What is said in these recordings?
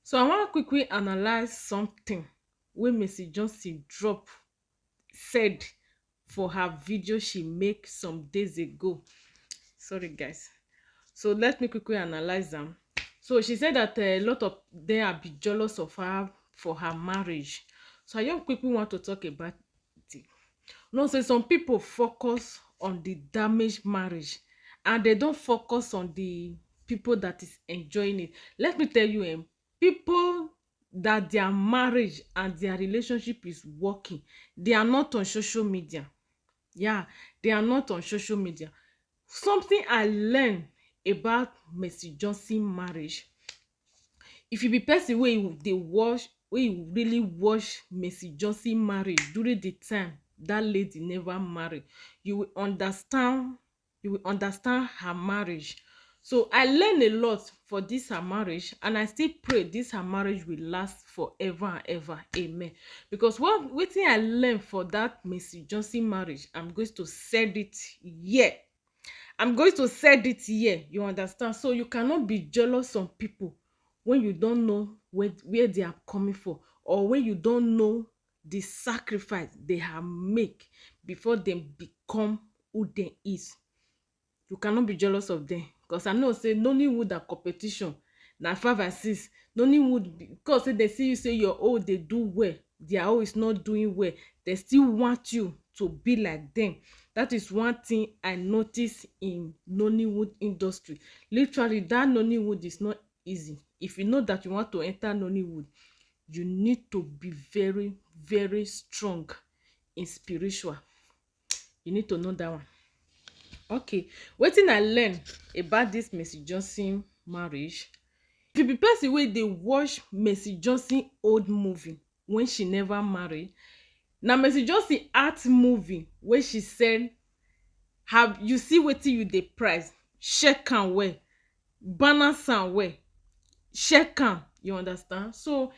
So I wan quickly analyze something wey Mercy Johnson drop said for her video she make some days ago. Sorry guys. So let me quickly analyze am. So she said that a lot of them are be jealous of her for her marriage. So I just quickly want to talk about it. No, say some people focus on the damaged marriage and they don't focus on the people that is enjoying it. Let me tell you, people that their marriage and their relationship is working, they are not on social media. Yeah, they are not on social media. Something I learned about Mercy Johnson marriage, if you be person wey you dey watch, wey you really watch Mercy Johnson marriage during the time that lady never marry, you will understand her marriage. So I learn a lot for this her marriage, and I still pray this her marriage will last forever and ever, amen. Because what wetin I learn for that Mercy Johnson marriage, I'm going to set it here. I'm going to set it here, you understand? So you cannot be jealous on people when you don't know where they are coming from, or when you don't know the sacrifice they have make before them become who they is. You cannot be jealous of them, because I know say Nollywood and competition na 5 and 6. Nollywood, because say they see you say your own dey do well, their own is not doing well, they still want you to be like them. That is one thing I notice in Nollywood industry. Literally, that Nollywood is not easy. If you know that you want to enter Nollywood, you need to be very very strong in spiritual. You need to know that one. Okay, wetin I learn about this Mercy Johnson marriage, if you be person wey dey watch Mercy Johnson old movie when she never marry, na Mercy Johnson art movie wey she said, have you see wetin you dey price, check am well, balance am well, check am, you understand? So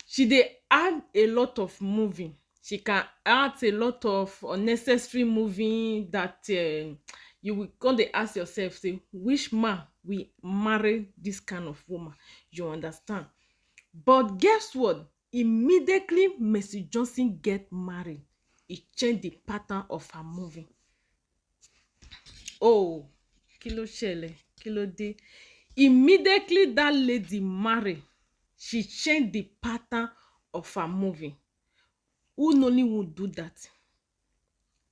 she dey add a lot of movie. She can add a lot of unnecessary movie that you will come dey ask yourself say which man will marry this kind of woman, you understand? But guess what? Immediately Mercy Johnson get married, e change the pattern of her movie. Oh, kí ló ṣẹlẹ̀, kí ló dé? Immediately that lady marry, she change the pattern of her movie. Who Nollywood do that?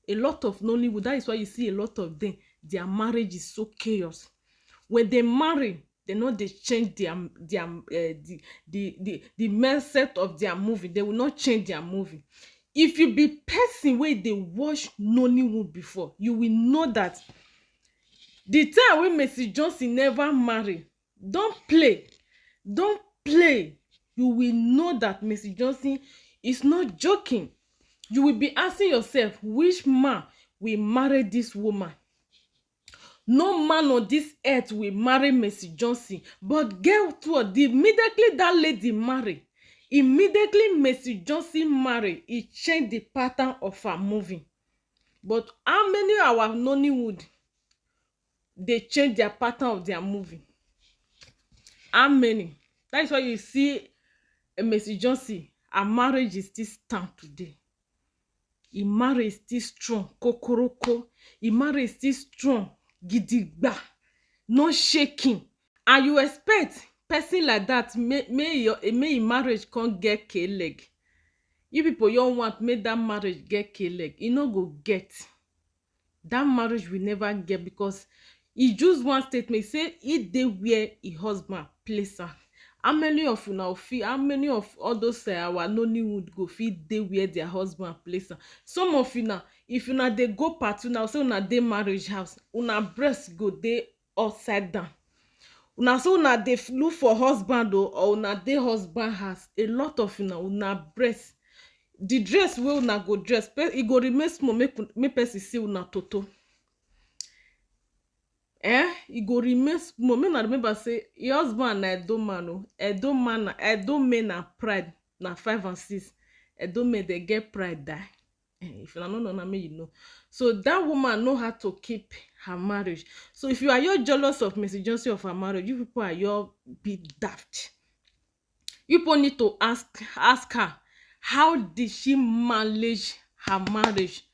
A lot of Nollywood, that is why you see a lot of them, their marriage is so chaos. When they marry, they know they change the mindset of their movie. They will not change their movie. If you be person wey dey watch Nollywood before, you will know that the time when Mercy Johnson never marry, don't play, you will know that Mercy Johnson is not joking. You will be asking yourself, which man will marry this woman? No man on this earth will marry Mercy Johnson. But guess what? Immediately that lady marry, immediately Mercy Johnson marry, e change the pattern of her movie. But how many our Nollywood they change their pattern of their movie? How many? That is why you see Mercy Johnson, her marriage is still stand today. Her marriage is still strong, kokoroko. Her marriage is still strong, gidigba, no shaking. And you expect person like that may im marriage can't get k-leg? You people you want make that marriage get k-leg, e no go get. That marriage will never get, because e just one statement say e dey where e husband place am. How many of una fit, how many of all those our Nollywood go fit dey where their husband place am? Some of una, if una dey go party, una say una dey marriage house, una breast go dey upside down. Una say una dey look for husband or una dey husband house. A lot of una breast, the dress wey una go dress, e go remain small, make person see una toto. E go remain small. Make una remember say your husband na Edo man o. Edo men na pride, na 5 and 6. Edo men dey get pride die. If una no know, na make you know. So that woman know how to keep her marriage. So if you are your jealous of Mercy Johnson of her marriage, you people are your be daft. You people need to ask her, how did she manage her marriage?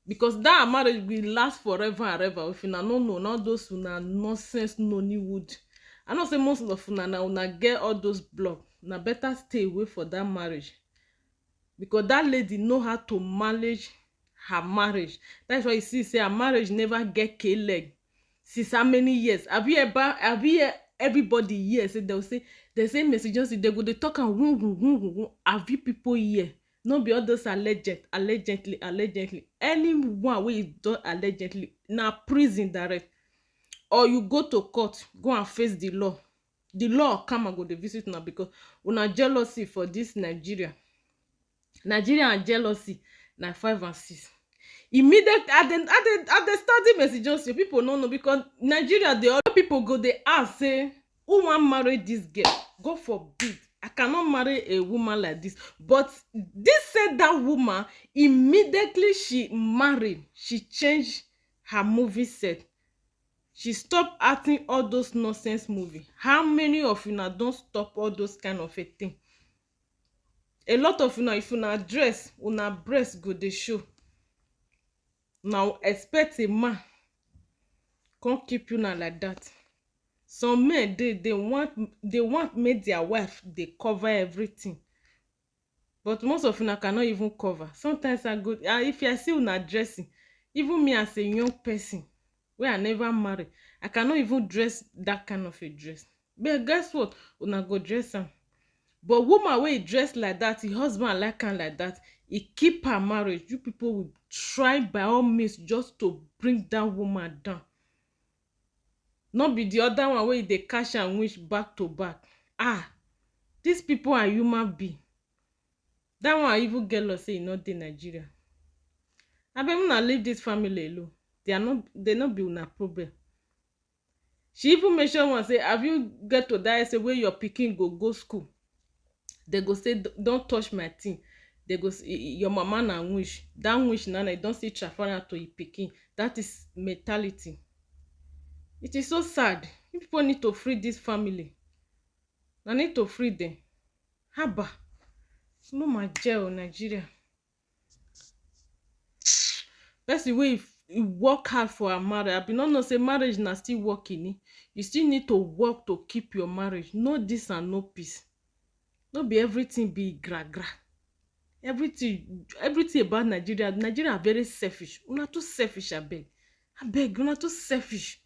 Because that marriage will last forever and ever. If una no know, not those una nonsense Nollywood. I know say most of una get all those block. Una better stay away for that marriage, because that lady know how to manage her marriage. That's why you see say her marriage never get k-leg since how many years. Have you hear everybody here say they say messages, they go dey talk am. Have you people here? No be all those allegedly. Anyone wey is done allegedly na prison direct, or you go to court, go and face the law. The law come and go dey visit una, because una jealousy for this Nigeria and jealousy na 5 and 6. Immediately I dey study messages, people no know, because Nigeria the other people go dey ask say, who wan marry this girl? God forbid, I cannot marry a woman like this. But this said that woman, immediately she married, she changed her movie set. She stopped acting all those nonsense movie. How many of una don stop all those kind of a thing? A lot of una, if una dress, una breast go dey show. Now expect a man come keep una like that. Some men they want make their wife dey cover everything, but most of una cannot even cover. Sometimes I go, if I see una dressing, even me as a young person wey I never marry, I cannot even dress that kind of a dress. But guess what? Una go dress am. But woman wey dress like that, the husband like am like that, he keep her marriage. You people will try by all means just to bring that woman down. Not be the other one wey dey cash and wish back to back. These people are human being. That one even get lost say e no dey Nigeria. Abeg una leave this family alone. They no be una problem. She even mention one say, have you get to that say where your pikin go school? They go say, don't touch my thing. They go say, your mama na wish. That wish na don't see transfer to your pikin. That is mentality. It is so sad. You people need to free this family. I need to free them. Haba. No my jail Nigeria. Person wey work hard for a marriage. I be not know say marriage na still working. You still need to work to keep your marriage. No this and no peace. No be everything be gra. Everything about Nigeria are very selfish. Una too selfish, abeg. Una too selfish.